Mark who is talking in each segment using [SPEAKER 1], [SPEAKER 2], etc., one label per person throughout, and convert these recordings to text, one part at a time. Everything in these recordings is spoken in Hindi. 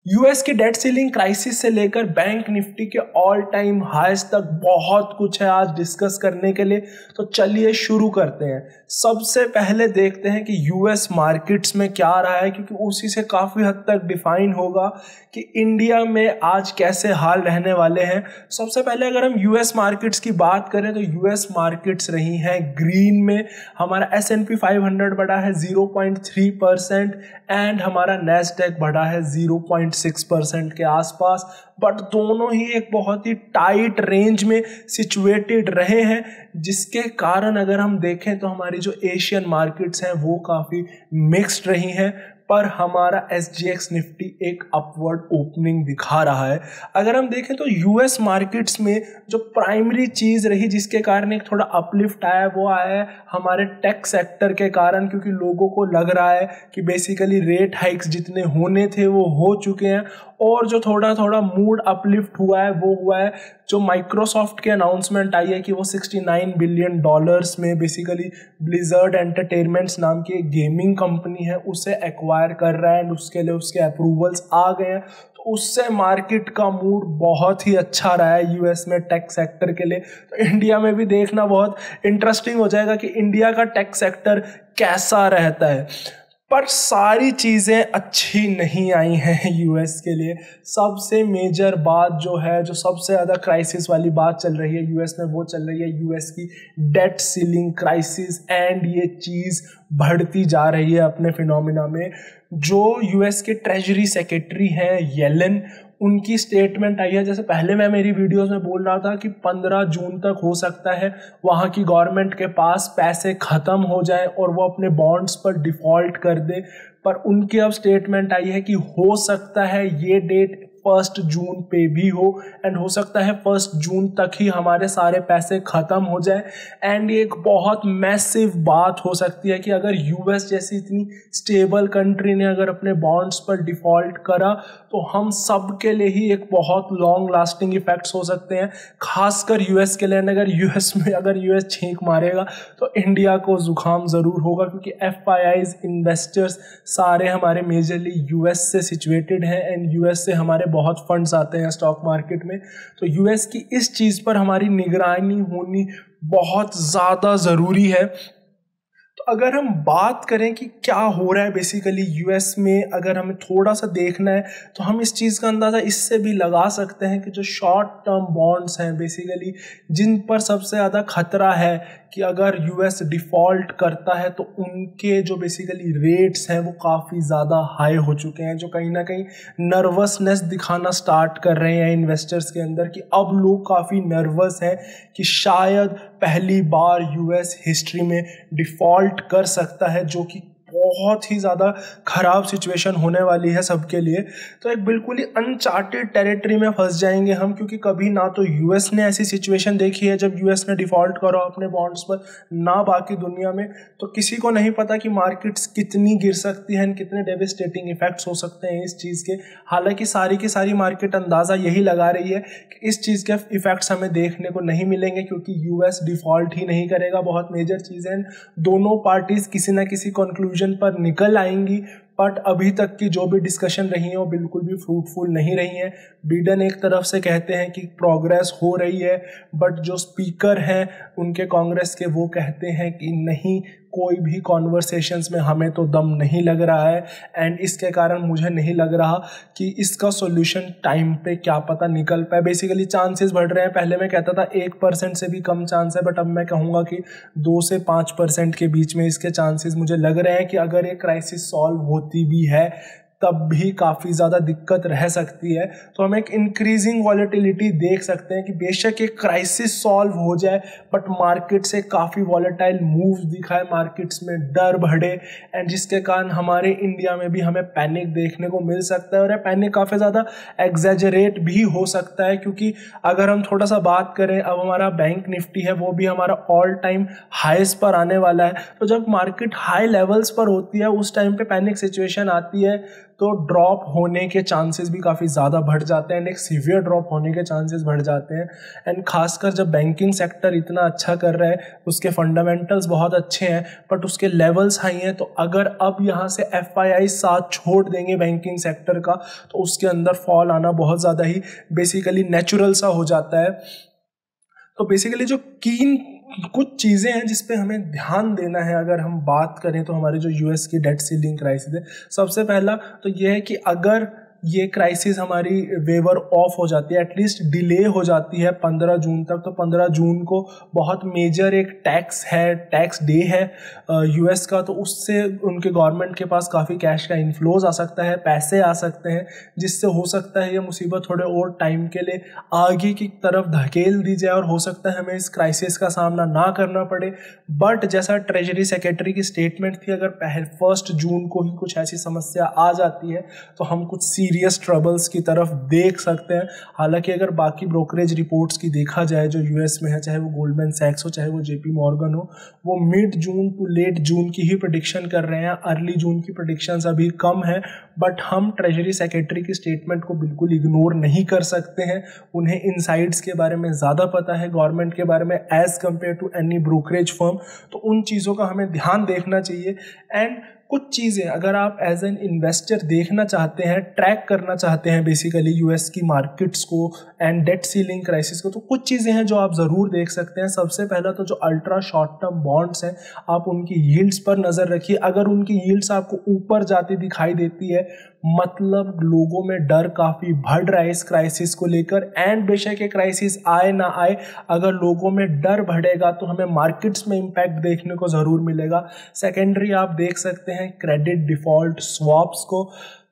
[SPEAKER 1] यूएस की डेट सीलिंग क्राइसिस से लेकर बैंक निफ्टी के ऑल टाइम हाईज तक बहुत कुछ है आज डिस्कस करने के लिए। तो चलिए शुरू करते हैं। सबसे पहले देखते हैं कि यूएस मार्केट्स में क्या रहा है, क्योंकि उसी से काफ़ी हद तक डिफाइन होगा कि इंडिया में आज कैसे हाल रहने वाले हैं। सबसे पहले अगर हम यूएस मार्केट्स की बात करें तो यूएस मार्केट्स रही हैं ग्रीन में। हमारा S&P 500 बढ़ा है 0.3% एंड हमारा नैस्डैक बढ़ा है 0.6% के आसपास, बट दोनों ही एक बहुत ही टाइट रेंज में सिचुएटेड रहे हैं, जिसके कारण अगर हम देखें तो हमारी जो एशियन मार्केट्स हैं वो काफ़ी मिक्स्ड रही हैं। पर हमारा SGX निफ्टी एक अपवर्ड ओपनिंग दिखा रहा है। अगर हम देखें तो यूएस मार्केट्स में जो प्राइमरी चीज़ रही जिसके कारण एक थोड़ा अपलिफ्ट आया वो आया है हमारे टेक सेक्टर के कारण, क्योंकि लोगों को लग रहा है कि बेसिकली रेट हाइक्स जितने होने थे वो हो चुके हैं। और जो थोड़ा थोड़ा मूड अपलिफ्ट हुआ है वो हुआ है जो माइक्रोसॉफ्ट के अनाउंसमेंट आई है कि वो $69 बिलियन में बेसिकली ब्लिजर्ड एंटरटेनमेंट्स नाम की एक गेमिंग कंपनी है उसे एक्वायर कर रहा है एंड उसके लिए उसके अप्रूवल्स आ गए हैं। तो उससे मार्केट का मूड बहुत ही अच्छा रहा है यूएस में टेक सेक्टर के लिए। तो इंडिया में भी देखना बहुत इंटरेस्टिंग हो जाएगा कि इंडिया का टेक सेक्टर कैसा रहता है। पर सारी चीज़ें अच्छी नहीं आई हैं यूएस के लिए। सबसे मेजर बात जो है, जो सबसे ज़्यादा क्राइसिस वाली बात चल रही है यूएस में, वो चल रही है यूएस की डेट सीलिंग क्राइसिस। एंड ये चीज़ बढ़ती जा रही है अपने फिनोमिना में। जो यूएस के ट्रेजरी सेक्रेटरी हैं येलेन, उनकी स्टेटमेंट आई है, जैसे पहले मैं मेरी वीडियोस में बोल रहा था कि 15 जून तक हो सकता है वहाँ की गवर्नमेंट के पास पैसे ख़त्म हो जाए और वो अपने बॉन्ड्स पर डिफ़ॉल्ट कर दे। पर उनकी अब स्टेटमेंट आई है कि हो सकता है ये डेट 1 जून पे भी हो एंड हो सकता है 1 जून तक ही हमारे सारे पैसे ख़त्म हो जाए। एंड ये एक बहुत मैसिव बात हो सकती है कि अगर यूएस जैसी इतनी स्टेबल कंट्री ने अगर अपने बॉन्ड्स पर डिफ़ॉल्ट करा तो हम सब के लिए ही एक बहुत लॉन्ग लास्टिंग इफेक्ट्स हो सकते हैं, खासकर यूएस के लिए। अगर यूएस में अगर यूएस छींक मारेगा तो इंडिया को जुकाम ज़रूर होगा, क्योंकि FIIs इन्वेस्टर्स सारे हमारे मेजरली यूएस से सिचुएटेड हैं एंड यूएस से हमारे बहुत फंड्स आते हैं स्टॉक मार्केट में। तो यूएस की इस चीज़ पर हमारी निगरानी होनी बहुत ज़्यादा ज़रूरी है। तो अगर हम बात करें कि क्या हो रहा है बेसिकली यूएस में, अगर हमें थोड़ा सा देखना है तो हम इस चीज़ का अंदाज़ा इससे भी लगा सकते हैं कि जो शॉर्ट टर्म बॉन्ड्स हैं बेसिकली, जिन पर सबसे ज़्यादा खतरा है कि अगर यूएस डिफ़ॉल्ट करता है तो उनके जो बेसिकली रेट्स हैं वो काफ़ी ज़्यादा हाई हो चुके हैं, जो कहीं ना कहीं नर्वसनेस दिखाना स्टार्ट कर रहे हैं इन्वेस्टर्स के अंदर कि अब लोग काफ़ी नर्वस हैं कि शायद पहली बार यूएस हिस्ट्री में डिफ़ॉल्ट कर सकता है, जो कि बहुत ही ज़्यादा ख़राब सिचुएशन होने वाली है सबके लिए। तो एक बिल्कुल ही अनचार्टेड टेरिटरी में फंस जाएंगे हम, क्योंकि कभी ना तो यूएस ने ऐसी सिचुएशन देखी है जब यूएस ने डिफ़ॉल्ट करा अपने बॉन्ड्स पर, ना बाकी दुनिया में। तो किसी को नहीं पता कि मार्केट्स कितनी गिर सकती हैं, कितने डेविस्टेटिंग इफेक्ट्स हो सकते हैं इस चीज़ के। हालांकि सारी की सारी मार्केट अंदाज़ा यही लगा रही है कि इस चीज़ के इफ़ेक्ट्स हमें देखने को नहीं मिलेंगे, क्योंकि यूएस डिफ़ॉल्ट ही नहीं करेगा। बहुत मेजर चीज़ है, दोनों पार्टीज़ किसी ना किसी कंक्लूजन पर निकल आएंगी। बट अभी तक की जो भी डिस्कशन रही है वो बिल्कुल भी फ्रूटफुल नहीं रही है। बिडेन एक तरफ से कहते हैं कि प्रोग्रेस हो रही है, बट जो स्पीकर हैं उनके कांग्रेस के वो कहते हैं कि नहीं, कोई भी कॉन्वर्सेशंस में हमें तो दम नहीं लग रहा है। एंड इसके कारण मुझे नहीं लग रहा कि इसका सॉल्यूशन टाइम पे क्या पता निकल पाए। बेसिकली चांसेस बढ़ रहे हैं। पहले मैं कहता था 1% से भी कम चांस है, बट अब मैं कहूँगा कि 2 से 5% के बीच में इसके चांसेस मुझे लग रहे हैं कि अगर ये क्राइसिस सॉल्व होती भी है तब भी काफ़ी ज़्यादा दिक्कत रह सकती है। तो हम एक इंक्रीजिंग वॉलेटिलिटी देख सकते हैं कि बेशक एक क्राइसिस सॉल्व हो जाए बट मार्केट से काफ़ी वॉलेटाइल मूव्स दिखाए, मार्केट्स में डर बढ़े एंड जिसके कारण हमारे इंडिया में भी हमें पैनिक देखने को मिल सकता है। और ये पैनिक काफ़ी ज़्यादा एग्जैजरेट भी हो सकता है, क्योंकि अगर हम थोड़ा सा बात करें, अब हमारा बैंक निफ्टी है वो भी हमारा ऑल टाइम हाईस पर आने वाला है। तो जब मार्केट हाई लेवल्स पर होती है उस टाइम पे पैनिक सिचुएशन आती है तो ड्रॉप होने के चांसेस भी काफ़ी ज़्यादा बढ़ जाते हैं एंड एक सीवियर ड्रॉप होने के चांसेस बढ़ जाते हैं। एंड खासकर जब बैंकिंग सेक्टर इतना अच्छा कर रहा है, उसके फंडामेंटल्स बहुत अच्छे हैं बट उसके लेवल्स हाई हैं, तो अगर अब यहाँ से FII साथ छोड़ देंगे बैंकिंग सेक्टर का तो उसके अंदर फॉल आना बहुत ज़्यादा ही बेसिकली नेचुरल सा हो जाता है। तो बेसिकली जो कुछ चीज़ें हैं जिस पे हमें ध्यान देना है अगर हम बात करें तो हमारे जो US की डेट सीलिंग क्राइसिस है, सबसे पहला तो ये है कि अगर ये क्राइसिस हमारी वेवर ऑफ हो जाती है, एटलीस्ट डिले हो जाती है 15 जून तक, तो 15 जून को बहुत मेजर एक टैक्स डे है US का, तो उससे उनके गवर्नमेंट के पास काफ़ी कैश का इन्फ्लोज आ सकता है, पैसे आ सकते हैं, जिससे हो सकता है ये मुसीबत थोड़े और टाइम के लिए आगे की तरफ धकेल दी जाए और हो सकता है हमें इस क्राइसिस का सामना ना करना पड़े। बट जैसा ट्रेजरी सेक्रेटरी की स्टेटमेंट थी, अगर 1 जून को ही कुछ ऐसी समस्या आ जाती है तो हम कुछ सीरियस ट्रबल्स की तरफ देख सकते हैं। हालांकि अगर बाकी ब्रोकरेज रिपोर्ट्स की देखा जाए जो US में है, चाहे वो गोल्डमैन सैक्स हो चाहे वो JP मॉर्गन हो, वो मिड जून टू लेट जून की ही प्रेडिक्शन कर रहे हैं। अर्ली जून की प्रेडिक्शंस अभी कम है, बट हम ट्रेजरी सेक्रेटरी की स्टेटमेंट को बिल्कुल इग्नोर नहीं कर सकते हैं। उन्हें इनसाइड्स के बारे में ज़्यादा पता है गवर्नमेंट के बारे में as compare to any brokerage firm, तो उन चीज़ों का हमें ध्यान देखना चाहिए। एंड कुछ चीज़ें अगर आप एज एन इन्वेस्टर देखना चाहते हैं, ट्रैक करना चाहते हैं बेसिकली US की मार्केट्स को एंड डेट सीलिंग क्राइसिस को, तो कुछ चीज़ें हैं जो आप ज़रूर देख सकते हैं। सबसे पहला तो जो अल्ट्रा शॉर्ट टर्म बॉन्ड्स हैं, आप उनकी यील्ड्स पर नज़र रखिए। अगर उनकी यील्ड्स आपको ऊपर जाती दिखाई देती है, मतलब लोगों में डर काफ़ी बढ़ रहा है इस क्राइसिस को लेकर। एंड बेशक ये क्राइसिस आए ना आए, अगर लोगों में डर बढ़ेगा तो हमें मार्केट्स में इम्पैक्ट देखने को ज़रूर मिलेगा। सेकेंडरी आप देख सकते हैं क्रेडिट डिफ़ॉल्ट स्वैप्स को।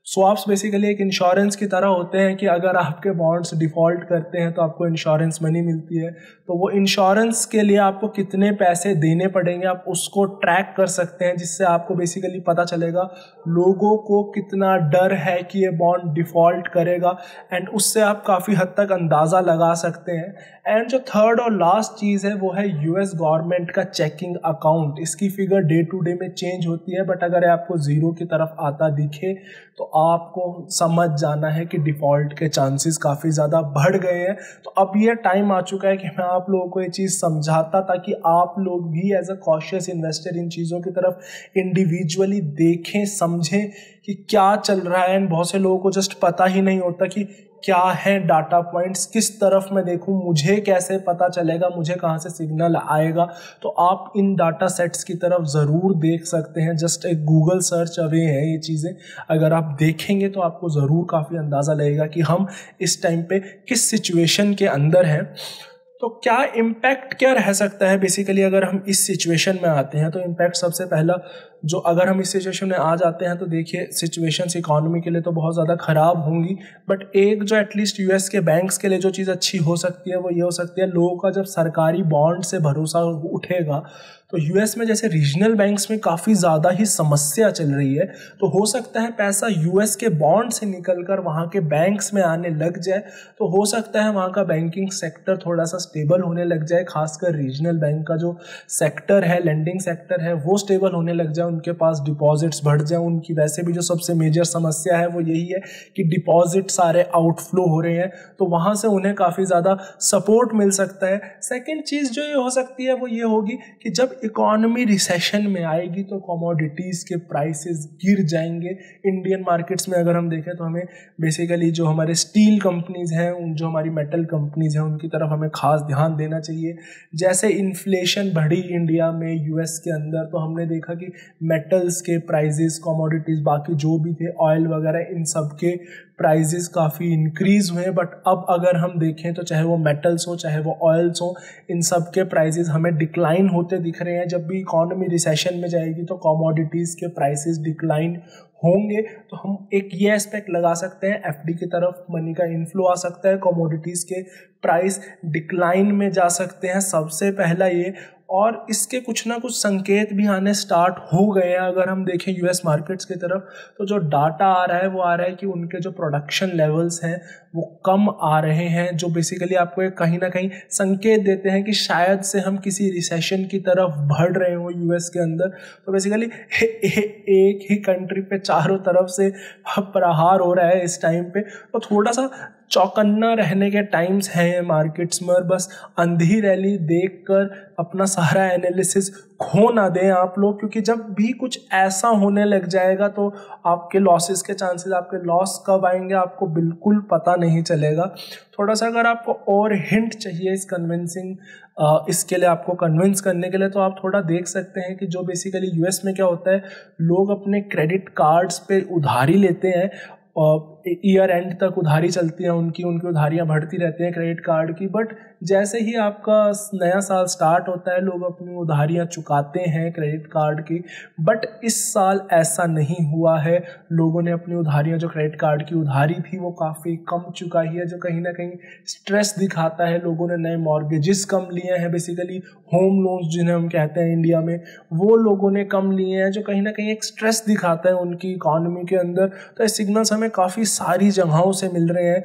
[SPEAKER 1] स्वैप्स बेसिकली एक इंश्योरेंस की तरह होते हैं कि अगर आपके बॉन्ड्स डिफ़ॉल्ट करते हैं तो आपको इंश्योरेंस मनी मिलती है, तो वो इंश्योरेंस के लिए आपको कितने पैसे देने पड़ेंगे आप उसको ट्रैक कर सकते हैं, जिससे आपको बेसिकली पता चलेगा लोगों को कितना डर है कि ये बॉन्ड डिफ़ॉल्ट करेगा, एंड उससे आप काफ़ी हद तक अंदाज़ा लगा सकते हैं। एंड जो थर्ड और लास्ट चीज़ है वो है US गवर्नमेंट का चेकिंग अकाउंट। इसकी फिगर डे टू डे में चेंज होती है, बट अगर आपको ज़ीरो की तरफ आता दिखे तो आपको समझ जाना है कि डिफ़ॉल्ट के चांसेस काफ़ी ज़्यादा बढ़ गए हैं। तो अब ये टाइम आ चुका है कि मैं आप लोगों को ये चीज़ समझाता ताकि आप लोग भी as a cautious investor in चीज़ों की तरफ इंडिविजुअली देखें, समझें कि क्या चल रहा है। एंड बहुत से लोगों को जस्ट पता ही नहीं होता कि क्या है डाटा पॉइंट्स, किस तरफ मैं देखूं, मुझे कैसे पता चलेगा, मुझे कहां से सिग्नल आएगा। तो आप इन डाटा सेट्स की तरफ ज़रूर देख सकते हैं, जस्ट एक गूगल सर्च अवे है ये चीज़ें। अगर आप देखेंगे तो आपको ज़रूर काफ़ी अंदाज़ा लगेगा कि हम इस टाइम पे किस सिचुएशन के अंदर हैं। तो क्या इम्पैक्ट क्या रह सकता है बेसिकली अगर हम इस सिचुएशन में आते हैं। तो इम्पैक्ट सबसे पहला जो अगर हम इस सिचुएशन में आ जाते हैं तो देखिए सिचुएशंस इकोनॉमी के लिए तो बहुत ज़्यादा ख़राब होंगी, बट एक जो एटलीस्ट US के बैंक्स के लिए जो चीज़ अच्छी हो सकती है वो ये हो सकती है, लोगों का जब सरकारी बॉन्ड से भरोसा उठेगा तो US में जैसे रीजनल बैंक्स में काफ़ी ज़्यादा ही समस्या चल रही है, तो हो सकता है पैसा US के बॉन्ड से निकलकर वहाँ के बैंक्स में आने लग जाए, तो हो सकता है वहाँ का बैंकिंग सेक्टर थोड़ा सा स्टेबल होने लग जाए। खासकर रीजनल बैंक का जो सेक्टर है, लेंडिंग सेक्टर है, वो स्टेबल होने लग जाए, उनके पास डिपॉजिट्स बढ़ जाए। उनकी वैसे भी जो सबसे मेजर समस्या है वो यही है कि डिपॉजिट सारे आउटफ्लो हो रहे हैं, तो वहाँ से उन्हें काफ़ी ज़्यादा सपोर्ट मिल सकता है। सेकेंड चीज़ जो ये हो सकती है वो ये होगी कि जब इकोनॉमी रिसेशन में आएगी तो कमोडिटीज़ के प्राइसेस गिर जाएंगे। इंडियन मार्केट्स में अगर हम देखें तो हमें बेसिकली जो हमारे स्टील कंपनीज़ हैं, जो हमारी मेटल कंपनीज़ हैं, उनकी तरफ हमें खास ध्यान देना चाहिए। जैसे इन्फ्लेशन बढ़ी इंडिया में US के अंदर, तो हमने देखा कि मेटल्स के प्राइजेस, कमोडिटीज़, बाकी जो भी थे ऑयल वगैरह, इन सब के प्राइजेस काफ़ी इंक्रीज़ हुए। बट अब अगर हम देखें तो चाहे वो मेटल्स हो चाहे वो ऑयल्स हो, इन सब के प्राइजेस हमें डिक्लाइन होते दिख रहे हैं। जब भी इकोनॉमी रिसेशन में जाएगी तो कमोडिटीज़ के प्राइसेस डिक्लाइन होंगे, तो हम एक ये एस्पेक्ट लगा सकते हैं, FD की तरफ मनी का इन्फ्लो आ सकता है, कमोडिटीज़ के प्राइस डिक्लाइन में जा सकते हैं, सबसे पहला ये। और इसके कुछ ना कुछ संकेत भी आने स्टार्ट हो गए हैं। अगर हम देखें यूएस मार्केट्स की तरफ तो जो डाटा आ रहा है वो आ रहा है कि उनके जो प्रोडक्शन लेवल्स हैं वो कम आ रहे हैं, जो बेसिकली आपको एक कहीं ना कहीं संकेत देते हैं कि शायद से हम किसी रिसेशन की तरफ बढ़ रहे हो यूएस के अंदर। तो बेसिकली एक ही कंट्री पे चारों तरफ से प्रहार हो रहा है इस टाइम पे, तो थोड़ा सा चौकन्ना रहने के टाइम्स हैं मार्केट्स में। और बस अंधी रैली देखकर अपना सारा एनालिसिस खो ना दें आप लोग, क्योंकि जब भी कुछ ऐसा होने लग जाएगा तो आपके लॉसेस के चांसेस, आपके लॉस कब आएंगे आपको बिल्कुल पता नहीं चलेगा। थोड़ा सा अगर आपको और हिंट चाहिए इस कन्विंसिंग इसके लिए, आपको कन्विंस करने के लिए, तो आप थोड़ा देख सकते हैं कि जो बेसिकली यूएस में क्या होता है, लोग अपने क्रेडिट कार्ड्स पे उधारी लेते हैं और ईयर एंड तक उधारी चलती है उनकी उधारियां बढ़ती रहती हैं क्रेडिट कार्ड की। बट जैसे ही आपका नया साल स्टार्ट होता है लोग अपनी उधारियां चुकाते हैं क्रेडिट कार्ड की। बट इस साल ऐसा नहीं हुआ है, लोगों ने अपनी उधारियां, जो क्रेडिट कार्ड की उधारी थी वो काफ़ी कम चुकाई है, जो कहीं ना कहीं स्ट्रेस दिखाता है। लोगों ने नए मॉर्गेजेस कम लिए हैं, बेसिकली होम लोन्स जिन्हें हम कहते हैं इंडिया में, वो लोगों ने कम लिए हैं, जो कहीं ना कहीं एक स्ट्रेस दिखाता है उनकी इकॉनमी के अंदर। तो ये सिग्नल्स हमें काफ़ी सारी जगहों से मिल रहे हैं।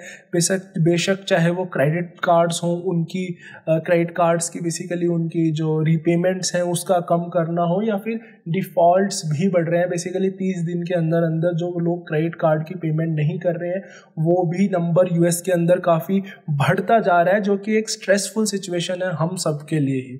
[SPEAKER 1] बेशक चाहे वो क्रेडिट कार्ड्स हों, उनकी क्रेडिट कार्ड्स की बेसिकली उनकी जो रीपेमेंट्स हैं उसका कम करना हो, या फिर डिफ़ॉल्ट्स भी बढ़ रहे हैं। बेसिकली 30 दिन के अंदर अंदर जो लोग क्रेडिट कार्ड की पेमेंट नहीं कर रहे हैं वो भी नंबर यूएस के अंदर काफ़ी बढ़ता जा रहा है, जो कि एक स्ट्रेसफुल सिचुएशन है हम सब के लिए ही।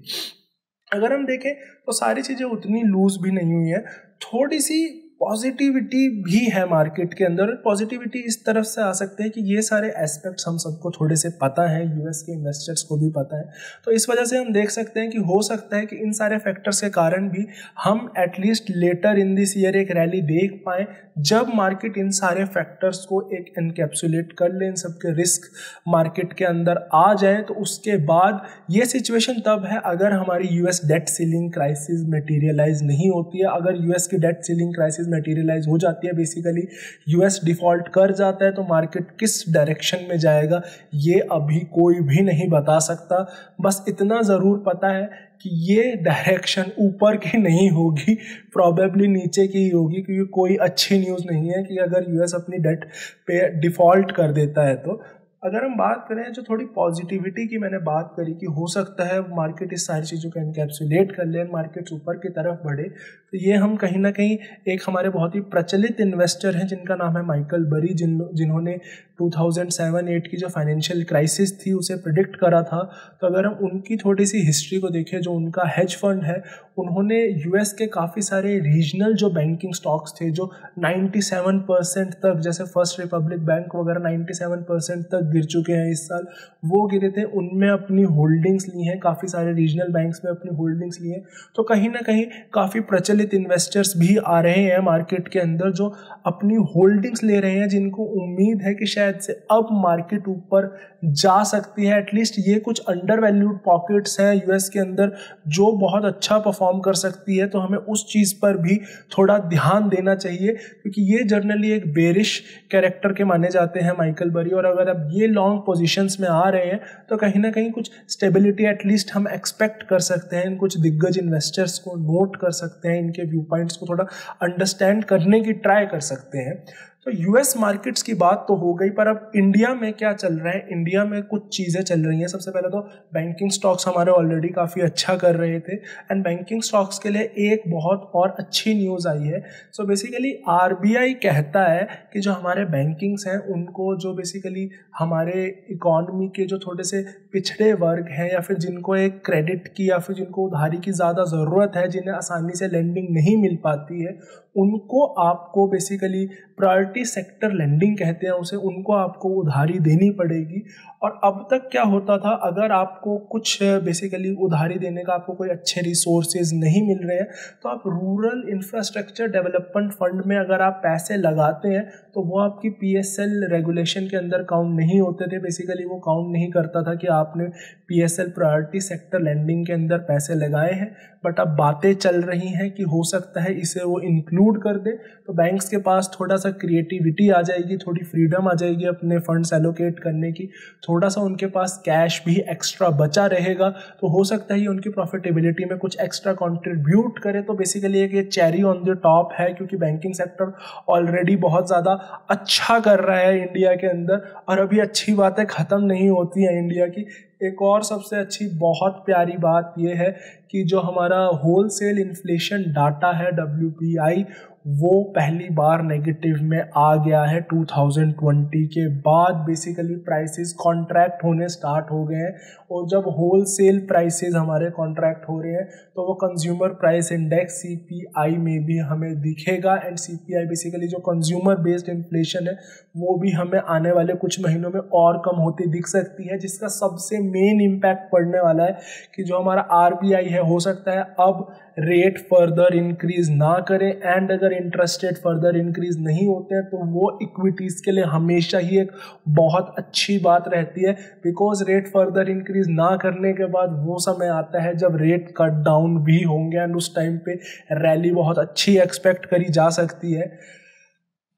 [SPEAKER 1] अगर हम देखें तो सारी चीज़ें उतनी लूज भी नहीं हुई हैं, थोड़ी सी पॉजिटिविटी भी है मार्केट के अंदर। पॉजिटिविटी इस तरफ से आ सकते हैं कि ये सारे एस्पेक्ट्स हम सबको थोड़े से पता है, यूएस के इन्वेस्टर्स को भी पता है, तो इस वजह से हम देख सकते हैं कि हो सकता है कि इन सारे फैक्टर्स के कारण भी हम at least later in this year एक रैली देख पाएँ, जब मार्केट इन सारे फैक्टर्स को एक एनकैप्सुलेट कर ले, इन सब के रिस्क मार्केट के अंदर आ जाए। तो उसके बाद ये सिचुएशन तब है अगर हमारी US debt ceiling crisis materialize नहीं होती है। अगर यूएस की डेट सीलिंग क्राइसिस मटेरियलाइज हो जाती है, बेसिकली यूएस डिफॉल्ट कर जाता है, तो मार्केट किस डायरेक्शन में जाएगा ये अभी कोई भी नहीं बता सकता। बस इतना ज़रूर पता है कि ये डायरेक्शन ऊपर की नहीं होगी, प्रॉबेबली नीचे की ही होगी, क्योंकि कोई अच्छी न्यूज़ नहीं है कि अगर यूएस अपनी डेट पे डिफ़ॉल्ट कर देता है। तो अगर हम बात करें जो थोड़ी पॉजिटिविटी की मैंने बात करी कि हो सकता है मार्केट इस सारी चीज़ों को एनकैप्सुलेट कर ले, मार्केट्स ऊपर की तरफ बढ़े, तो ये हम कहीं ना कहीं एक हमारे बहुत ही प्रचलित इन्वेस्टर हैं जिनका नाम है माइकल बरी, जिन्होंने 2007-8 की जो फाइनेंशियल क्राइसिस थी उसे प्रिडिक्ट करा था। तो अगर हम उनकी थोड़ी सी हिस्ट्री को देखें, जो उनका हेज फंड है, उन्होंने यूएस के काफ़ी सारे रीजनल जो बैंकिंग स्टॉक्स थे जो 97% तक, जैसे फर्स्ट रिपब्लिक बैंक वगैरह 97% तक गिर चुके हैं इस साल, वो गिरे थे, उनमें अपनी होल्डिंग्स ली हैं, काफ़ी सारे रीजनल बैंक्स में अपनी होल्डिंग्स ली हैं। तो कहीं ना कहीं काफ़ी प्रचलित इन्वेस्टर्स भी आ रहे हैं मार्केट के अंदर जो अपनी होल्डिंग्स ले रहे हैं, जिनको उम्मीद है कि शायद से अब मार्केट ऊपर जा सकती है। एटलीस्ट ये कुछ अंडर वैल्यूड पॉकेट्स हैं यूएस के अंदर जो बहुत अच्छा परफॉर्म कर सकती है, तो हमें उस चीज़ पर भी थोड़ा ध्यान देना चाहिए, क्योंकि ये जनरली एक बेरिश कैरेक्टर के माने जाते हैं माइकल बरी। और अगर अब ये लॉन्ग पोजीशंस में आ रहे हैं तो कहीं ना कहीं कुछ स्टेबिलिटी एटलीस्ट हम एक्सपेक्ट कर सकते हैं। कुछ दिग्गज इन्वेस्टर्स को नोट कर सकते हैं, इनके व्यू पॉइंट्स को थोड़ा अंडरस्टैंड करने की ट्राई कर सकते हैं। तो यूएस मार्केट्स की बात तो हो गई, पर अब इंडिया में क्या चल रहा है? इंडिया में कुछ चीज़ें चल रही हैं। सबसे पहले तो बैंकिंग स्टॉक्स हमारे ऑलरेडी काफ़ी अच्छा कर रहे थे, एंड बैंकिंग स्टॉक्स के लिए एक बहुत और अच्छी न्यूज़ आई है। सो बेसिकली आरबीआई कहता है कि जो हमारे बैंकिंग्स हैं उनको, जो बेसिकली हमारे इकॉनमी के जो थोड़े से पिछड़े वर्ग हैं, या फिर जिनको एक क्रेडिट की या फिर जिनको उधारी की ज़्यादा ज़रूरत है, जिन्हें आसानी से लेंडिंग नहीं मिल पाती है, उनको आपको बेसिकली प्रायोरिटी सेक्टर लेंडिंग कहते हैं उसे, उनको आपको उधारी देनी पड़ेगी। और अब तक क्या होता था, अगर आपको कुछ बेसिकली उधारी देने का आपको कोई अच्छे रिसोर्सेज नहीं मिल रहे हैं, तो आप रूरल इंफ्रास्ट्रक्चर डेवलपमेंट फंड में अगर आप पैसे लगाते हैं तो वो आपकी पीएसएल रेगुलेशन के अंदर काउंट नहीं होते थे। बेसिकली वो काउंट नहीं करता था कि आपने पीएसएल प्रायोरिटी सेक्टर लेंडिंग के अंदर पैसे लगाए हैं। बट अब बातें चल रही हैं कि हो सकता है इसे वो इंक्लूड कर दे, तो बैंक्स के पास थोड़ा सा क्रिएटिव क्रिएटिविटी आ जाएगी, थोड़ी फ्रीडम आ जाएगी अपने फंड्स एलोकेट करने की, थोड़ा सा उनके पास कैश भी एक्स्ट्रा बचा रहेगा, तो हो सकता है ये उनकी प्रॉफिटेबिलिटी में कुछ एक्स्ट्रा कंट्रीब्यूट करे। तो बेसिकली एक ये चेरी ऑन द टॉप है, क्योंकि बैंकिंग सेक्टर ऑलरेडी बहुत ज़्यादा अच्छा कर रहा है इंडिया के अंदर, और अभी अच्छी बातें ख़त्म नहीं होती हैं इंडिया की। एक और सबसे अच्छी बहुत प्यारी बात यह है कि जो हमारा होलसेल इन्फ्लेशन डाटा है WPI, वो पहली बार नेगेटिव में आ गया है 2020 के बाद। बेसिकली प्राइसेस कॉन्ट्रैक्ट होने स्टार्ट हो गए हैं, और जब होलसेल प्राइसेस हमारे कॉन्ट्रैक्ट हो रहे हैं तो वो कंज्यूमर प्राइस इंडेक्स CPI में भी हमें दिखेगा। एंड CPI बेसिकली जो कंज्यूमर बेस्ड इन्फ्लेशन है वो भी हमें आने वाले कुछ महीनों में और कम होती दिख सकती है, जिसका सबसे मेन इम्पैक्ट पड़ने वाला है कि जो हमारा RBI है हो सकता है अब रेट फर्दर इंक्रीज ना करें। एंड अगर इंटरेस्ट रेट फर्दर इंक्रीज नहीं होते हैं तो वो इक्विटीज़ के लिए हमेशा ही एक बहुत अच्छी बात रहती है, बिकॉज रेट फर्दर इंक्रीज ना करने के बाद वो समय आता है जब रेट कट डाउन भी होंगे, एंड उस टाइम पे रैली बहुत अच्छी एक्सपेक्ट करी जा सकती है।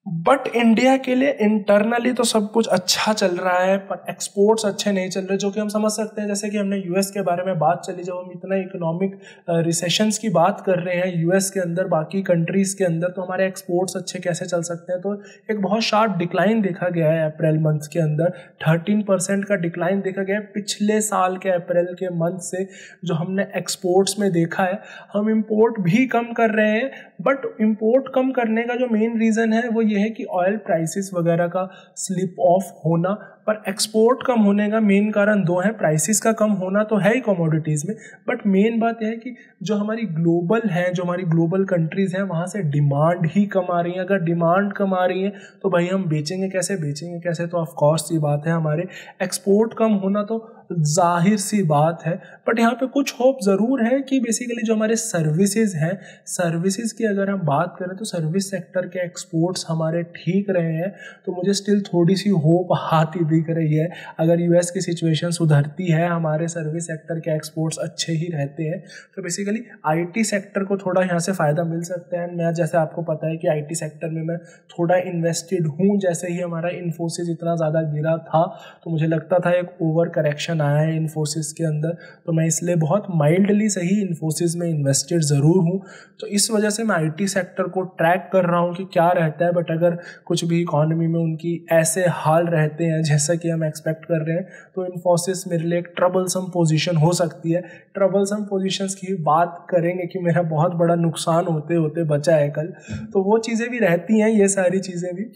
[SPEAKER 1] बट इंडिया के लिए इंटरनली तो सब कुछ अच्छा चल रहा है, पर एक्सपोर्ट्स अच्छे नहीं चल रहे, जो कि हम समझ सकते हैं। जैसे कि हमने यूएस के बारे में बात चली, जब हम इतना इकोनॉमिक रिसेशंस की बात कर रहे हैं यूएस के अंदर, बाकी कंट्रीज़ के अंदर, तो हमारे एक्सपोर्ट्स अच्छे कैसे चल सकते हैं। तो एक बहुत शार्प डिक्लाइन देखा गया है अप्रैल मंथ के अंदर, 13% का डिक्लाइन देखा गया है पिछले साल के अप्रैल के मंथ से। जो हमने एक्सपोर्ट्स में देखा है, हम इम्पोर्ट भी कम कर रहे हैं, बट इम्पोर्ट कम करने का जो मेन रीज़न है वो ये है कि ऑयल प्राइसेस वगैरह का स्लिप ऑफ होना, पर एक्सपोर्ट कम होने का मेन कारण दो है। प्राइसेस का कम होना तो है ही कमोडिटीज़ में, बट मेन बात यह है कि जो हमारी ग्लोबल है, जो हमारी ग्लोबल कंट्रीज़ हैं, वहाँ से डिमांड ही कम आ रही है। अगर डिमांड कम आ रही है तो भाई हम बेचेंगे कैसे, तो ऑफ कोर्स ये बात है, हमारे एक्सपोर्ट कम होना तो जाहिर सी बात है। बट यहाँ पे कुछ होप ज़रूर है कि बेसिकली जो हमारे सर्विसेज हैं, सर्विसेज की अगर हम बात करें तो सर्विस सेक्टर के एक्सपोर्ट्स हमारे ठीक रहे हैं, तो मुझे स्टिल थोड़ी सी होप आती दिख रही है। अगर यूएस की सिचुएशन सुधरती है, हमारे सर्विस सेक्टर के एक्सपोर्ट्स अच्छे ही रहते हैं, तो बेसिकली आईटी सेक्टर को थोड़ा यहाँ से फ़ायदा मिल सकता है। मैं, जैसे आपको पता है कि आईटी सेक्टर में मैं थोड़ा इन्वेस्टेड हूँ। जैसे ही हमारा इन्फोसिस इतना ज़्यादा गिरा था तो मुझे लगता था एक ओवर करेक्शन आया है इन्फोसिस के अंदर, तो मैं इसलिए बहुत माइल्डली सही इन्फोसिस में इन्वेस्टेड ज़रूर हूँ। तो इस वजह से मैं आईटी सेक्टर को ट्रैक कर रहा हूँ कि क्या रहता है। बट अगर कुछ भी इकॉनमी में उनकी ऐसे हाल रहते हैं जैसा कि हम एक्सपेक्ट कर रहे हैं, तो इन्फोसिस मेरे लिए एक ट्रबलसम पोजीशन हो सकती है। ट्रबलसम पोजीशंस की बात करेंगे कि मेरा बहुत बड़ा नुकसान होते होते बचा है कल, तो वो चीज़ें भी रहती हैं, ये सारी चीज़ें भी।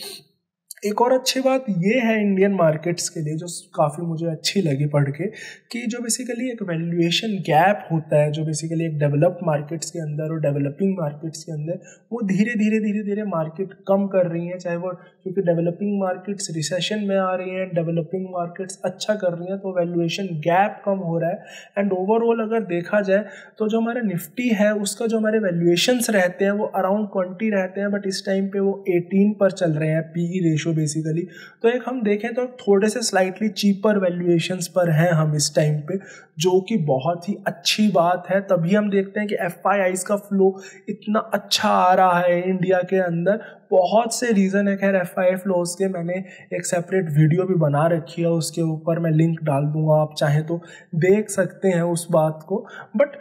[SPEAKER 1] एक और अच्छी बात ये है इंडियन मार्केट्स के लिए, जो काफ़ी मुझे अच्छी लगी पढ़ के, कि जो बेसिकली एक वैल्यूएशन गैप होता है, जो बेसिकली एक डेवलप्ड मार्केट्स के अंदर और डेवलपिंग मार्केट्स के अंदर, वो धीरे धीरे मार्केट कम कर रही हैं। चाहे वो, क्योंकि डेवलपिंग मार्केट्स रिसेशन में आ रही हैं, डेवलपिंग मार्केट्स अच्छा कर रही हैं, तो वैल्यूएशन गैप कम हो रहा है। एंड ओवरऑल अगर देखा जाए तो जो हमारा निफ्टी है उसका जो हमारे वैल्यूएशंस रहते हैं वो अराउंड 20 रहते हैं, बट इस टाइम पे वो 18 पर चल रहे हैं PE रेशो बेसिकली। तो एक हम देखें तो थोड़े से स्लाइटली चीपर वैल्यूएशंस पर हैं हम इस टाइम पे, जो कि बहुत ही अच्छी बात है। तभी हम देखते हैं कि FIIs का फ्लो इतना अच्छा आ रहा है इंडिया के अंदर। बहुत से रीज़न है, खैर FII फ्लोज के मैंने एक सेपरेट वीडियो भी बना रखी है, उसके ऊपर मैं लिंक डाल दूंगा, आप चाहें तो देख सकते हैं उस बात को। बट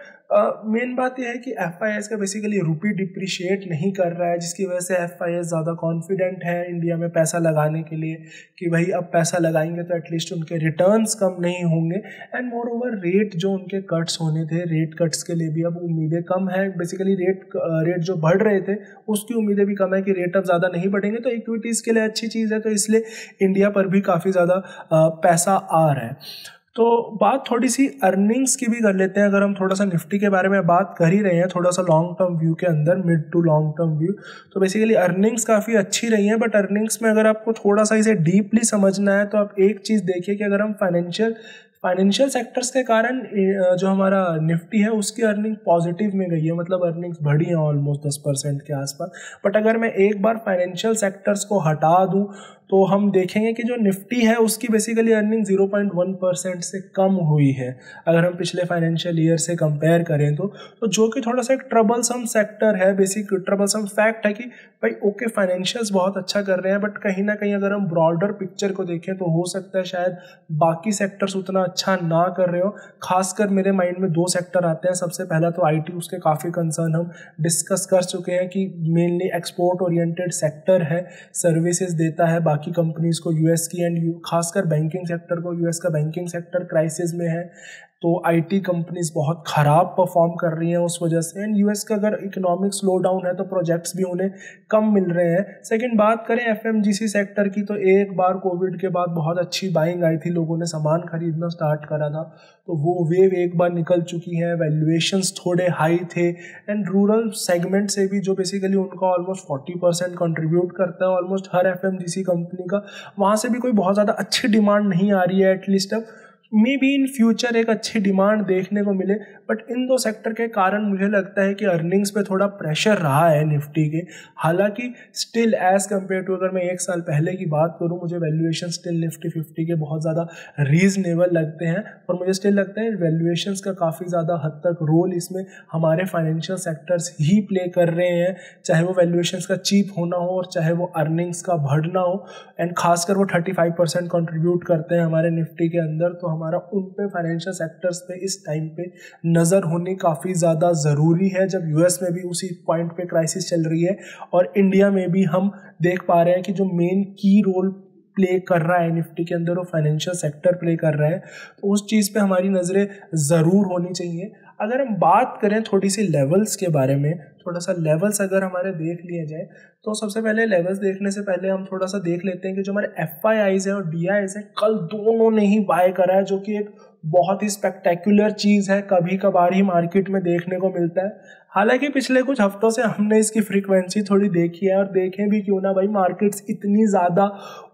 [SPEAKER 1] मेन बात यह है कि FIIs का बेसिकली रुपी डिप्रिशिएट नहीं कर रहा है, जिसकी वजह से FIIs ज़्यादा कॉन्फिडेंट है इंडिया में पैसा लगाने के लिए कि भाई अब पैसा लगाएंगे तो एटलीस्ट उनके रिटर्न्स कम नहीं होंगे। एंड मोर ओवर रेट जो उनके कट्स होने थे, रेट कट्स के लिए भी अब उम्मीदें कम है। बेसिकली रेट जो बढ़ रहे थे उसकी उम्मीदें भी कम है कि रेट अब ज़्यादा नहीं बढ़ेंगे, तो इक्विटीज़ के लिए अच्छी चीज़ है। तो इसलिए इंडिया पर भी काफ़ी ज़्यादा पैसा आ रहा है। तो बात थोड़ी सी अर्निंग्स की भी कर लेते हैं। अगर हम थोड़ा सा निफ्टी के बारे में बात कर ही रहे हैं, थोड़ा सा लॉन्ग टर्म व्यू के अंदर, mid to long term view, तो बेसिकली अर्निंग्स काफ़ी अच्छी रही हैं। बट अर्निंग्स में अगर आपको थोड़ा सा इसे डीपली समझना है तो आप एक चीज़ देखिए कि अगर हम फाइनेंशियल सेक्टर्स के कारण जो हमारा निफ्टी है उसकी अर्निंग पॉजिटिव में गई है, मतलब अर्निंग्स बढ़ी हैं ऑलमोस्ट 10% के आसपास। बट अगर मैं एक बार फाइनेंशियल सेक्टर्स को हटा दूं तो हम देखेंगे कि जो निफ्टी है उसकी बेसिकली अर्निंग 0.1% से कम हुई है अगर हम पिछले फाइनेंशियल ईयर से कंपेयर करें तो जो कि थोड़ा सा एक ट्रबलसम सेक्टर है। बेसिक ट्रबलसम फैक्ट है कि भाई ओके फाइनेंशियल्स बहुत अच्छा कर रहे हैं, बट कहीं ना कहीं अगर हम ब्रॉडर पिक्चर को देखें तो हो सकता है शायद बाकी सेक्टर्स उतना अच्छा ना कर रहे हो। खासकर मेरे माइंड में दो सेक्टर आते हैं। सबसे पहला तो आईटी, उसके काफ़ी कंसर्न हम डिस्कस कर चुके हैं कि मेनली एक्सपोर्ट ओरिएंटेड सेक्टर है, सर्विसेज देता है बाकी कंपनीज को यूएस की, एंड खासकर बैंकिंग सेक्टर को, यूएस का बैंकिंग सेक्टर क्राइसिस में है तो आईटी कंपनीज बहुत ख़राब परफॉर्म कर रही हैं उस वजह से। एंड यूएस का अगर इकोनॉमिक स्लो डाउन है तो प्रोजेक्ट्स भी उन्हें कम मिल रहे हैं। सेकंड बात करें एफएमजीसी सेक्टर की, तो एक बार कोविड के बाद बहुत अच्छी बाइंग आई थी, लोगों ने सामान खरीदना स्टार्ट करा था, तो वो वेव एक बार निकल चुकी है। वैल्यूएशंस थोड़े हाई थे, एंड रूरल सेगमेंट से भी जो बेसिकली उनका ऑलमोस्ट 40% कंट्रीब्यूट करता है ऑलमोस्ट हर एफएमजीसी कंपनी का, वहाँ से भी कोई बहुत ज़्यादा अच्छी डिमांड नहीं आ रही है। एटलीस्ट अब मे बी इन फ्यूचर एक अच्छी डिमांड देखने को मिले, बट इन दो सेक्टर के कारण मुझे लगता है कि अर्निंग्स पे थोड़ा प्रेशर रहा है निफ्टी के। हालांकि स्टिल एज कम्पेयर टू अगर मैं एक साल पहले की बात करूं, मुझे वैल्यूएशन स्टिल निफ्टी 50 के बहुत ज़्यादा रीजनेबल लगते हैं, और मुझे स्टिल लगता है वैल्यूएशंस का काफ़ी ज़्यादा हद तक रोल इसमें हमारे फाइनेंशियल सेक्टर्स ही प्ले कर रहे हैं, चाहे वो वैल्यूएशंस का चीप होना हो और चाहे वो अर्निंग्स का बढ़ना हो। एंड खासकर वो 35% कंट्रीब्यूट करते हैं हमारे निफ्टी के अंदर, तो हमारा उन पे फाइनेंशियल सेक्टर्स पे इस टाइम पे नज़र होनी काफ़ी ज़्यादा ज़रूरी है, जब यूएस में भी उसी पॉइंट पे क्राइसिस चल रही है और इंडिया में भी हम देख पा रहे हैं कि जो मेन की रोल प्ले कर रहा है निफ्टी के अंदर वो फाइनेंशियल सेक्टर प्ले कर रहा है, तो उस चीज़ पे हमारी नज़रें ज़रूर होनी चाहिए। अगर हम बात करें थोड़ी सी लेवल्स के बारे में, थोड़ा सा लेवल्स अगर हमारे देख लिए जाए, तो सबसे पहले लेवल्स देखने से पहले हम थोड़ा सा देख लेते हैं कि जो हमारे एफआईआईज है और डीआईज है, कल दोनों ने ही बाय करा है, जो कि एक बहुत ही स्पेक्टेकुलर चीज़ है, कभी कभार ही मार्केट में देखने को मिलता है। हालांकि पिछले कुछ हफ्तों से हमने इसकी फ्रीक्वेंसी थोड़ी देखी है, और देखें भी क्यों ना भाई, मार्केट्स इतनी ज़्यादा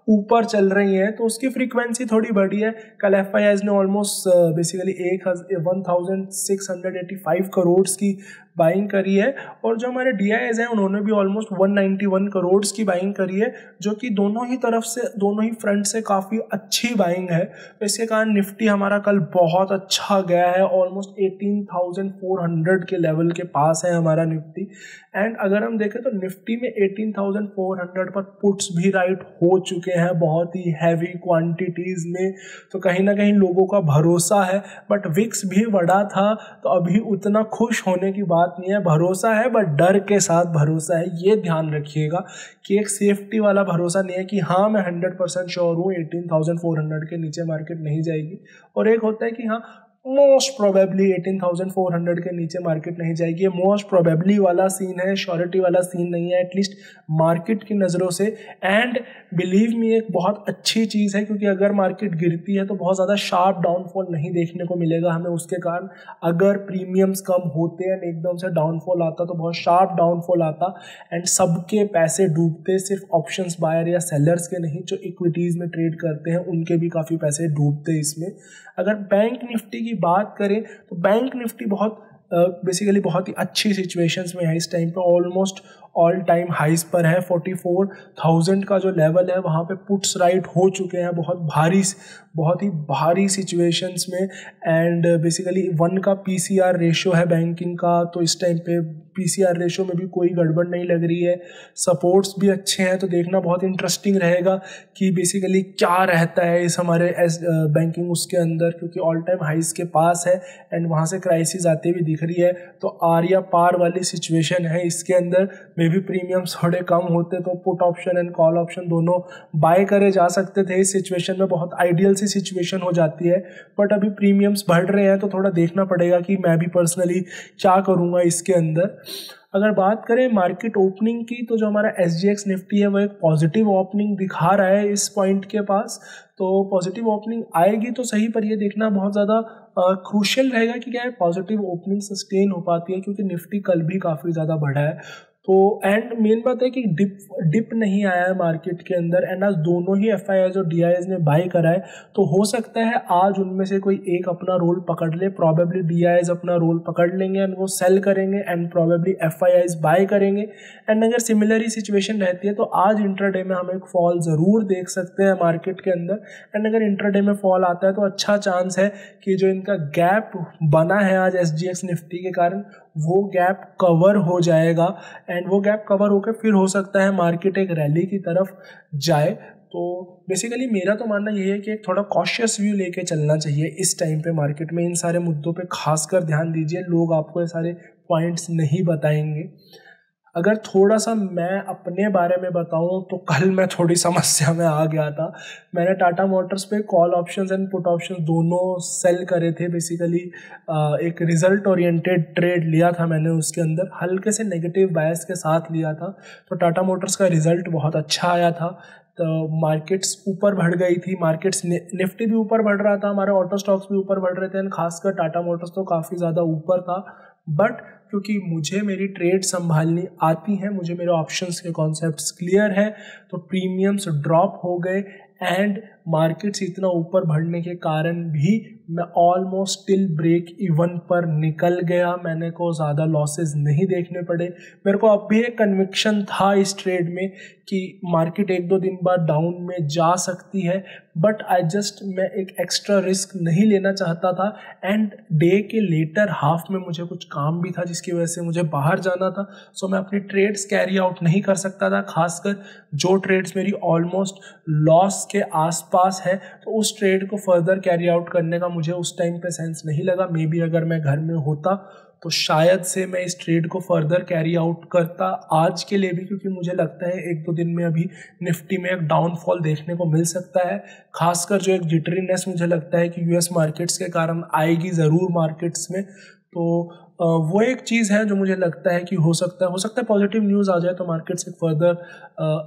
[SPEAKER 1] ऊपर चल रही हैं तो उसकी फ्रीक्वेंसी थोड़ी बढ़ी है। कल एफआईआईज ने ऑलमोस्ट बेसिकली 1685 करोड़ की बाइंग करी है, और जो हमारे डीआईएस हैं उन्होंने भी ऑलमोस्ट 191 करोड़ की बाइंग करी है, जो कि दोनों ही तरफ से, दोनों ही फ्रंट से काफ़ी अच्छी बाइंग है। तो इसके कारण निफ्टी हमारा कल बहुत अच्छा गया है, ऑलमोस्ट 18,400 के लेवल के पास है हमारा निफ्टी। एंड अगर हम देखें तो निफ्टी में 18,400 पर पुट्स भी राइट हो चुके हैं बहुत ही हैवी क्वांटिटीज़ में, तो कहीं ना कहीं लोगों का भरोसा है। बट विक्स भी बढ़ा था, तो अभी उतना खुश होने की बात नहीं है, भरोसा है बट डर के साथ भरोसा है। ये ध्यान रखिएगा कि एक सेफ्टी वाला भरोसा नहीं है कि हाँ मैं 100% श्योर हूँ 18,400 के नीचे मार्केट नहीं जाएगी, और एक होता है कि हाँ मोस्ट प्रोबेबली 18,400 के नीचे मार्केट नहीं जाएगी। ये मोस्ट प्रोबेबली वाला सीन है, श्योरिटी वाला सीन नहीं है, एटलीस्ट मार्केट की नज़रों से। एंड बिलीव मी एक बहुत अच्छी चीज़ है, क्योंकि अगर मार्केट गिरती है तो बहुत ज़्यादा शार्प डाउनफॉल नहीं देखने को मिलेगा हमें उसके कारण। अगर प्रीमियम्स कम होते हैं एकदम से डाउनफॉल आता तो बहुत शार्प डाउनफॉल आता, एंड सबके पैसे डूबते, सिर्फ ऑप्शंस बायर या सेलर्स के नहीं, जो इक्विटीज़ में ट्रेड करते हैं उनके भी काफ़ी पैसे डूबते इसमें। अगर बैंक निफ्टी की बात करें तो बैंक निफ्टी बहुत बेसिकली बहुत ही अच्छी सिचुएशंस में है इस टाइम पे, ऑलमोस्ट ऑल टाइम हाइज पर है। 44,000 का जो लेवल है वहाँ पे पुट्स राइट हो चुके हैं बहुत ही भारी सिचुएशंस में। एंड बेसिकली 1 का पीसीआर रेशो है बैंकिंग का, तो इस टाइम पे पीसीआर रेशो में भी कोई गड़बड़ नहीं लग रही है। सपोर्ट्स भी अच्छे हैं, तो देखना बहुत इंटरेस्टिंग रहेगा कि बेसिकली क्या रहता है इस हमारे बैंकिंग उसके अंदर, क्योंकि ऑल टाइम हाइज के पास है एंड वहाँ से क्राइसिस आती हुई दिख रही है। तो आर या पार वाली सिचुएशन है इसके अंदर। मे भी प्रीमियम्स थोड़े कम होते तो put option and call option दोनों बाय करे जा सकते थे। इस सिचुएशन में बहुत आइडियल सी सिचुएशन हो जाती है, बट अभी प्रीमियम्स बढ़ रहे हैं तो थोड़ा देखना पड़ेगा कि मैं भी पर्सनली क्या करूँगा इसके अंदर। अगर बात करें मार्केट ओपनिंग की, तो जो हमारा SGX निफ्टी है वो एक पॉजिटिव ओपनिंग दिखा रहा है इस पॉइंट के पास। तो पॉजिटिव ओपनिंग आएगी तो सही, पर ये देखना बहुत ज़्यादा क्रूशियल रहेगा कि क्या है पॉजिटिव ओपनिंग सस्टेन हो पाती है, क्योंकि निफ्टी कल भी काफ़ी ज़्यादा बढ़ा है। तो एंड मेन बात है कि डिप नहीं आया है मार्केट के अंदर, एंड आज दोनों ही FIIs और DIIs ने बाई करा है। तो हो सकता है आज उनमें से कोई एक अपना रोल पकड़ ले, प्रॉबेबली DIIs अपना रोल पकड़ लेंगे एंड वो सेल करेंगे एंड प्रॉबेबली FIIs बाय करेंगे। एंड अगर सिमिलर ही सिचुएशन रहती है तो आज इंट्राडे में हम एक फॉल ज़रूर देख सकते हैं मार्केट के अंदर। एंड अगर इंट्राडे में फॉल आता है तो अच्छा चांस है कि जो इनका गैप बना है आज SGX निफ्टी के कारण, वो गैप कवर हो जाएगा एंड वो गैप कवर होकर फिर हो सकता है मार्केट एक रैली की तरफ जाए। तो बेसिकली मेरा तो मानना ये है कि एक थोड़ा कॉशियस व्यू लेके चलना चाहिए इस टाइम पे मार्केट में। इन सारे मुद्दों पे खासकर ध्यान दीजिए, लोग आपको ये सारे पॉइंट्स नहीं बताएंगे। अगर थोड़ा सा मैं अपने बारे में बताऊं तो कल मैं थोड़ी समस्या में आ गया था। मैंने टाटा मोटर्स पे call options and put options दोनों सेल करे थे। बेसिकली एक रिजल्ट ओरिएंटेड ट्रेड लिया था मैंने, उसके अंदर हल्के से नेगेटिव बायस के साथ लिया था। तो टाटा मोटर्स का रिजल्ट बहुत अच्छा आया था, तो मार्केट्स ऊपर बढ़ गई थी, मार्केट्स निफ्टी भी ऊपर बढ़ रहा था, हमारे ऑटो स्टॉक्स भी ऊपर बढ़ रहे थे, एंड खासकर टाटा मोटर्स तो काफ़ी ज़्यादा ऊपर था। बट क्योंकि मुझे मेरी ट्रेड संभालनी आती है, मुझे मेरे ऑप्शंस के कॉन्सेप्ट्स क्लियर है, तो प्रीमियम्स ड्रॉप हो गए एंड मार्केट्स इतना ऊपर बढ़ने के कारण भी मैं ऑलमोस्ट टिल ब्रेक इवन पर निकल गया। मैंने को ज़्यादा लॉसेस नहीं देखने पड़े। मेरे को अब भी एक कन्विक्शन था इस ट्रेड में कि मार्केट एक दो दिन बाद डाउन में जा सकती है, बट मैं एक एक्स्ट्रा रिस्क नहीं लेना चाहता था। एंड डे के लेटर हाफ में मुझे कुछ काम भी था जिसकी वजह से मुझे बाहर जाना था, सो मैं अपनी ट्रेड्स कैरी आउट नहीं कर सकता था। खासकर जो ट्रेड्स मेरी ऑलमोस्ट लॉस के आसपास है, तो उस ट्रेड को फर्दर कैरी आउट करने का मुझे उस टाइम पे सेंस नहीं लगा। मे बी अगर मैं घर में होता तो शायद से मैं इस ट्रेड को फर्दर कैरी आउट करता आज के लिए भी, क्योंकि मुझे लगता है एक दो दिन में अभी निफ्टी में एक डाउनफॉल देखने को मिल सकता है। खासकर जो एक जिटरीनेस मुझे लगता है कि US मार्केट्स के कारण आएगी ज़रूर मार्केट्स में, तो वो एक चीज़ है जो मुझे लगता है कि हो सकता है पॉजिटिव न्यूज़ आ जाए तो मार्केट्स एक फर्दर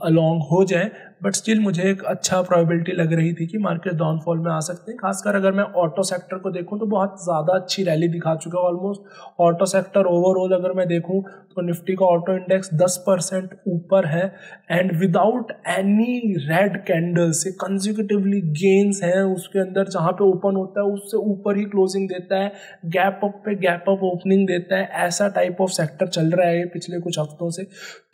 [SPEAKER 1] अलोंग हो जाए। बट स्टिल मुझे एक अच्छा प्रोबेबिलिटी लग रही थी कि मार्केट डाउनफॉल में आ सकते हैं। खासकर अगर मैं ऑटो सेक्टर को देखूं तो बहुत ज़्यादा अच्छी रैली दिखा चुका है ऑलमोस्ट ऑटो सेक्टर। ओवरऑल अगर मैं देखूं तो निफ्टी का ऑटो इंडेक्स 10% ऊपर है and without any red candle से कंसेक्यूटिवली गेन्स हैं उसके अंदर। जहाँ पे ओपन होता है उससे ऊपर ही क्लोजिंग देता है, गैप अप पे गैप अप ओपनिंग देता है। ऐसा टाइप ऑफ सेक्टर चल रहा है पिछले कुछ हफ्तों से।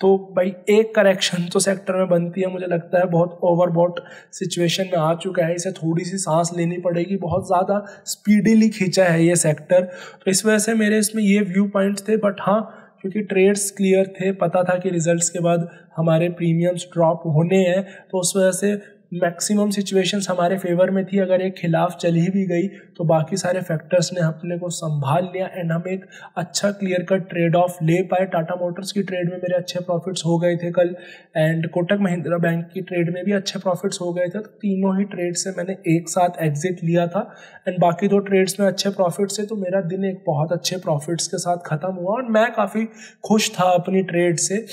[SPEAKER 1] तो भाई एक करेक्शन तो सेक्टर में बनती है, मुझे लगता है बहुत ओवरबॉट सिचुएशन में आ चुका है, इसे थोड़ी सी सांस लेनी पड़ेगी। बहुत ज़्यादा स्पीडीली खींचा है ये सेक्टर, तो इस वजह से मेरे इसमें ये व्यू पॉइंट्स थे। बट हाँ, क्योंकि ट्रेड्स क्लियर थे, पता था कि रिजल्ट्स के बाद हमारे प्रीमियम्स ड्रॉप होने हैं, तो उस वजह से मैक्सिमम सिचुएशंस हमारे फेवर में थी। अगर एक खिलाफ चली भी गई तो बाकी सारे फैक्टर्स ने अपने को संभाल लिया एंड हम एक अच्छा क्लियर कट ट्रेड ऑफ ले पाए। टाटा मोटर्स की ट्रेड में मेरे अच्छे प्रॉफिट्स हो गए थे कल, एंड कोटक महिंद्रा बैंक की ट्रेड में भी अच्छे प्रॉफिट्स हो गए थे। तो तीनों ही ट्रेड से मैंने एक साथ एग्जिट लिया था एंड बाकी दो ट्रेड्स में अच्छे प्रॉफिट्स थे। तो मेरा दिन एक बहुत अच्छे प्रॉफिट्स के साथ ख़त्म हुआ और मैं काफ़ी खुश था अपनी ट्रेड से।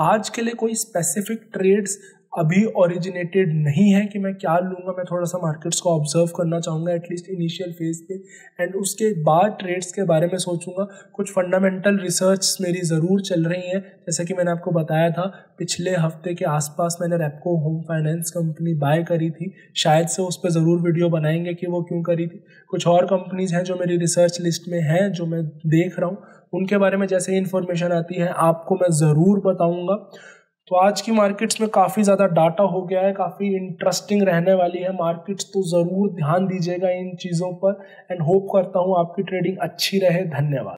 [SPEAKER 1] आज के लिए कोई स्पेसिफिक ट्रेड्स अभी ओरिजिनेटेड नहीं है कि मैं क्या लूँगा। मैं थोड़ा सा मार्केट्स को ऑब्जर्व करना चाहूँगा एटलीस्ट इनिशियल फेज पे, एंड उसके बाद ट्रेड्स के बारे में सोचूंगा। कुछ फंडामेंटल रिसर्च मेरी ज़रूर चल रही हैं, जैसे कि मैंने आपको बताया था पिछले हफ्ते के आसपास मैंने Repco home finance company by करी थी। शायद से उस पर ज़रूर वीडियो बनाएंगे कि वो क्यों करी थी। कुछ और कंपनीज़ हैं जो मेरी रिसर्च लिस्ट में हैं जो मैं देख रहा हूँ, उनके बारे में जैसे ही इन्फॉर्मेशन आती है आपको मैं ज़रूर बताऊँगा। तो आज की मार्केट्स में काफ़ी ज़्यादा डाटा हो गया है, काफ़ी इंटरेस्टिंग रहने वाली है मार्केट्स, तो ज़रूर ध्यान दीजिएगा इन चीज़ों पर एंड होप करता हूँ आपकी ट्रेडिंग अच्छी रहे। धन्यवाद।